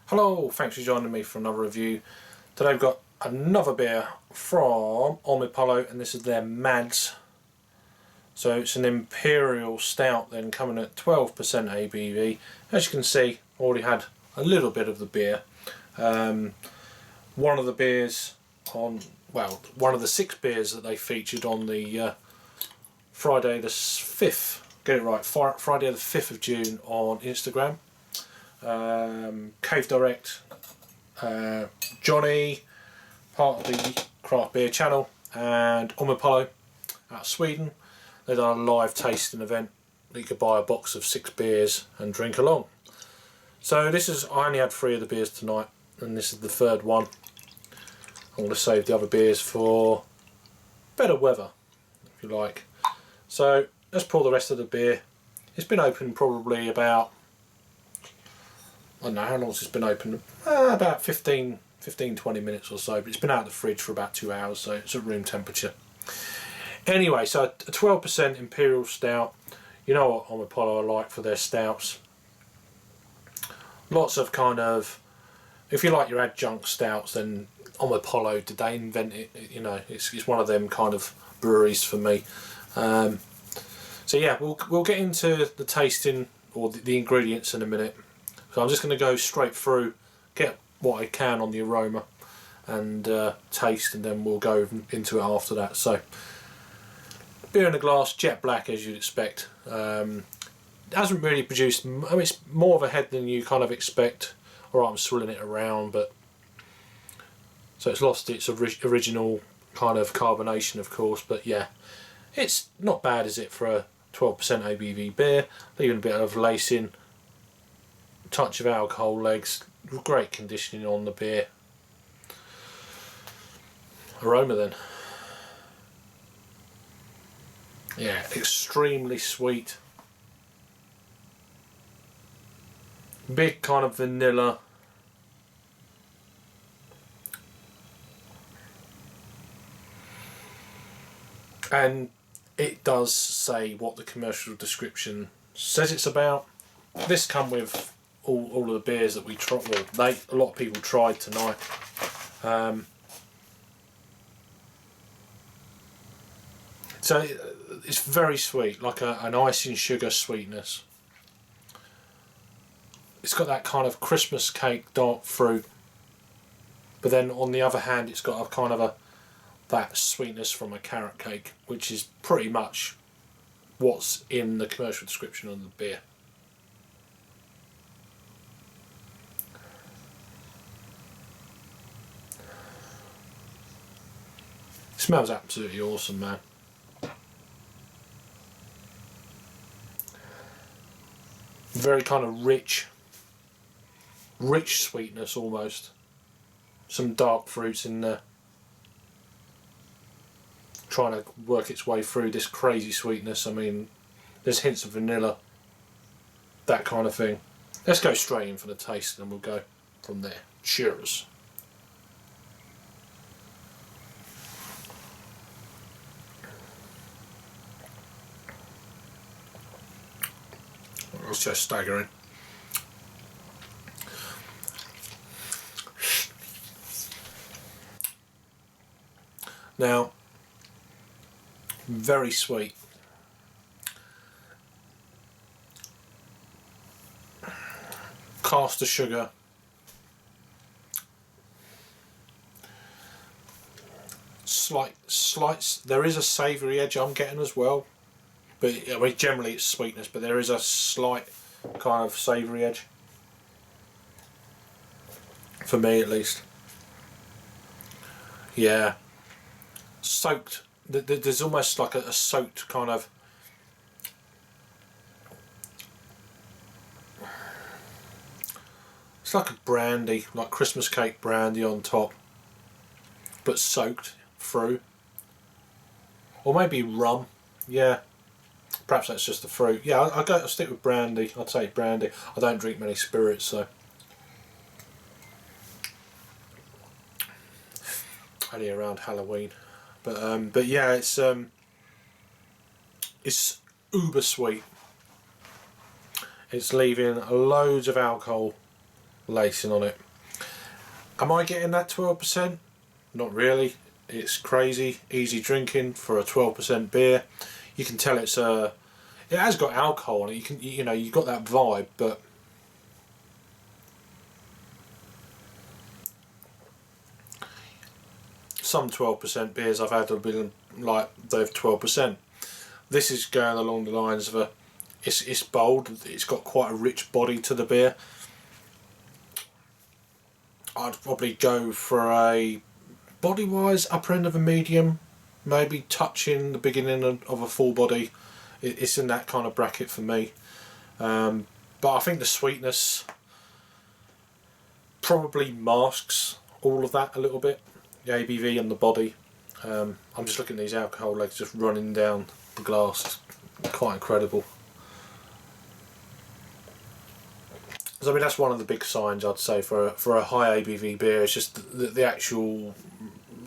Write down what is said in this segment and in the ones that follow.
Hello, thanks for joining me for another review. Today we've got another beer from Omnipollo, and this is their Mads. So it's an Imperial Stout then, coming at 12% ABV. As you can see, already had a little bit of the beer. One of the beers on, well, one of the 6 beers that they featured on the Friday the 5th, get it right, Friday the 5th of June on Instagram. Cave Direct, Johnny, part of the craft beer channel, and Omnipollo out of Sweden. They done a live tasting event that you could buy a box of 6 beers and drink along. So this is, I only had 3 of the beers tonight, and this is the 3rd one. I'm going to save the other beers for better weather, if you like. So let's pour the rest of the beer. It's been open probably about, I don't know how long it's been open, about 15-20 minutes or so, but it's been out of the fridge for about 2 hours, so it's at room temperature. Anyway, so a 12% Imperial Stout. You know what Omnipollo are like for their stouts. Lots of kind of, if you like your adjunct stouts, then Omnipollo, did they invent it? You know, it's one of them kind of breweries for me. So yeah, we'll get into the tasting or the ingredients in a minute. So I'm just going to go straight through, get what I can on the aroma and taste, and then we'll go into it after that. So beer in a glass, jet black as you'd expect. It hasn't really produced, I mean, it's more of a head than you kind of expect. Alright, I'm swilling it around, but so it's lost its original kind of carbonation, of course, but yeah, it's not bad, is it, for a 12% ABV beer, leaving a bit of lacing, touch of alcohol legs, great conditioning on the beer. Aroma then, yeah, extremely sweet, big kind of vanilla, and it does say what the commercial description says it's about. This come with all of the beers that we tried, well, a lot of people tried tonight. So it's very sweet, like an icing sugar sweetness. It's got that kind of Christmas cake dark fruit, but then on the other hand it's got a kind of that sweetness from a carrot cake, which is pretty much what's in the commercial description of the beer. It smells absolutely awesome, man. Very kind of rich sweetness almost. Some dark fruits in there, trying to work its way through this crazy sweetness. I mean, there's hints of vanilla, that kind of thing. Let's go straight in for the taste and we'll go from there. Cheers. It's just staggering. Now, very sweet. Caster sugar. Slight. There is a savoury edge I'm getting as well. But I mean, generally it's sweetness, but there is a slight kind of savoury edge, for me at least. Yeah, soaked. There's almost like a soaked kind of. It's like a brandy, like Christmas cake brandy on top, but soaked through, or maybe rum. Yeah. Perhaps that's just the fruit. Yeah, I'll stick with brandy. I'll take brandy. I don't drink many spirits, so only around Halloween. But yeah, it's uber sweet. It's leaving loads of alcohol lacing on it. Am I getting that 12%? Not really. It's crazy easy drinking for a 12% beer. You can tell it has got alcohol on it. You've got that vibe, but some 12% beers I've had have been like they've 12%. This is going along the lines of it's bold. It's got quite a rich body to the beer. I'd probably go for a body-wise upper end of a medium, maybe touching the beginning of a full body. It's in that kind of bracket for me. But I think the sweetness probably masks all of that a little bit. The ABV and the body. I'm just looking at these alcohol legs just running down the glass. It's quite incredible. So, I mean, that's one of the big signs I'd say for a high ABV beer. It's just the actual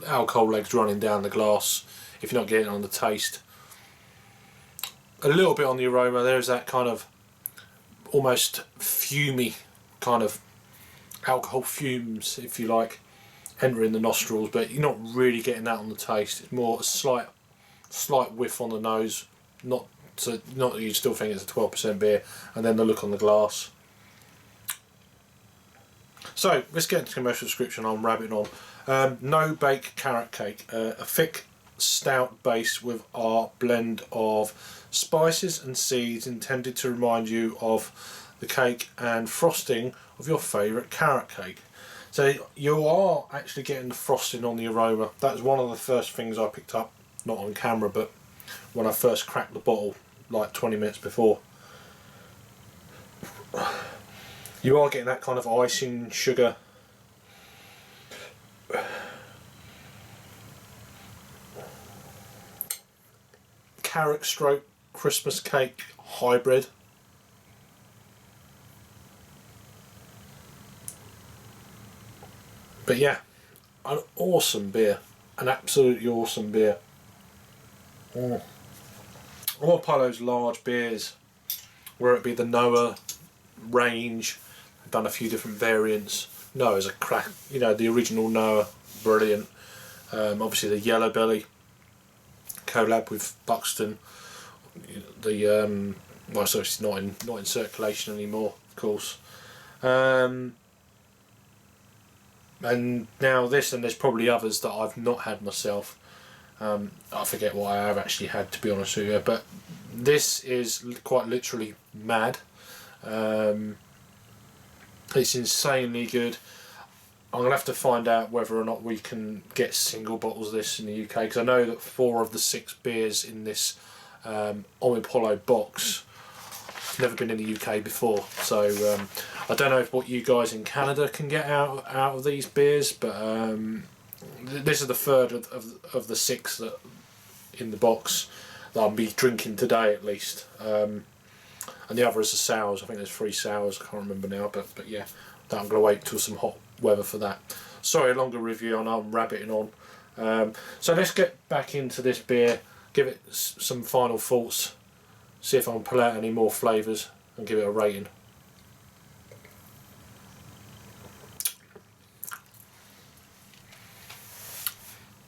alcohol legs running down the glass. If you're not getting it on the taste, a little bit on the aroma. There's that kind of almost fumey kind of alcohol fumes, if you like, entering the nostrils, but you're not really getting that on the taste. It's more a slight whiff on the nose. Not that you still think it's a 12% beer, and then the look on the glass. So let's get into commercial description. I'm rabbiting on. No bake carrot cake, a thick stout base with our blend of spices and seeds intended to remind you of the cake and frosting of your favourite carrot cake. So you are actually getting the frosting on the aroma. That's one of the first things I picked up, not on camera, but when I first cracked the bottle like 20 minutes before. You are getting that kind of icing sugar. Carrot stroke Christmas cake hybrid. But yeah, an awesome beer. An absolutely awesome beer. Omnipollo's large beers, whether it be the Noah range, I've done a few different variants. Noah's a crack, the original Noah, brilliant. Obviously the Yellow Belly collab with Buxton. So it's not in circulation anymore, of course. And now this, and there's probably others that I've not had myself. I forget what I have actually had, to be honest with you, but this is quite literally mad. It's insanely good. I'm going to have to find out whether or not we can get single bottles of this in the UK, because I know that 4 of the 6 beers in this Omnipollo box have never been in the UK before. So I don't know what you guys in Canada can get out of these beers, but this is the third of the 6 that in the box that I'll be drinking today at least. And the other is the sours. I think there's 3 sours, I can't remember now, but yeah, I'm going to wait till some hot weather for that. Sorry, a longer review, I know I'm rabbiting on. So let's get back into this beer, give it some final thoughts, see if I can pull out any more flavours and give it a rating.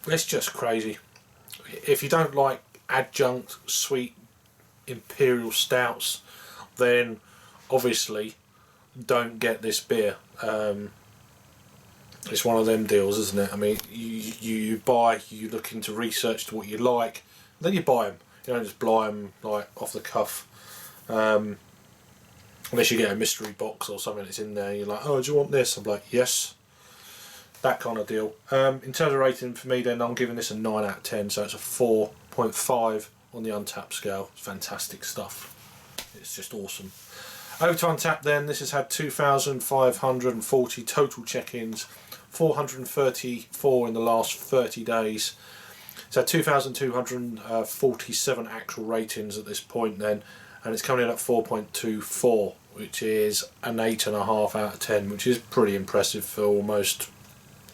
It's just crazy. If you don't like adjunct sweet Imperial Stouts, then obviously don't get this beer. It's one of them deals, isn't it? I mean, you look into research to what you like, then you buy them. You don't just buy them like off the cuff. Unless you get a mystery box or something that's in there, you're like, oh, do you want this? I'm like, yes. That kind of deal. In terms of rating for me, then I'm giving this a 9 out of 10, so it's a 4.5 on the Untapped scale. It's fantastic stuff. It's just awesome. Over to Untapped then, this has had 2,540 total check-ins, 434 in the last 30 days. It's had 2,247 actual ratings at this point then, and it's coming in at 4.24, which is an 8.5 out of 10, which is pretty impressive for almost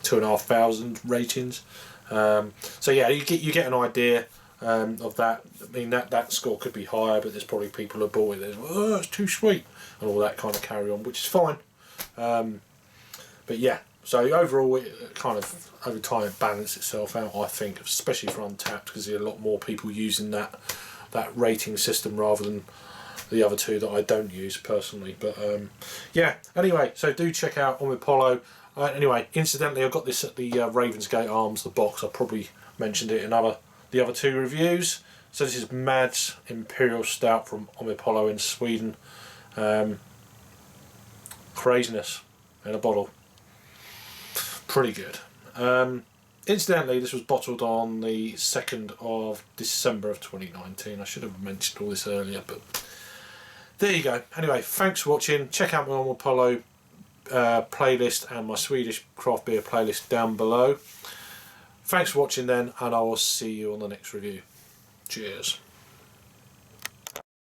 2,500 ratings. So yeah, you get an idea of that. I mean, that score could be higher, but there's probably people who bought it, oh, it's too sweet, and all that kind of carry on, which is fine. But yeah, so overall it kind of over time it balanced itself out, I think, especially for Untapped, because there are a lot more people using that rating system rather than the other two that I don't use personally. But yeah, anyway, so do check out Omnipollo. Anyway, incidentally, I got this at the Ravensgate Arms, the box. I probably mentioned it in the other two reviews. So this is Mad's Imperial Stout from Omnipollo in Sweden. Craziness in a bottle. Pretty good. Incidentally, this was bottled on the 2nd of December of 2019. I should have mentioned all this earlier, but there you go. Anyway, thanks for watching. Check out my Omnipollo playlist and my Swedish craft beer playlist down below. Thanks for watching then, and I will see you on the next review. Cheers.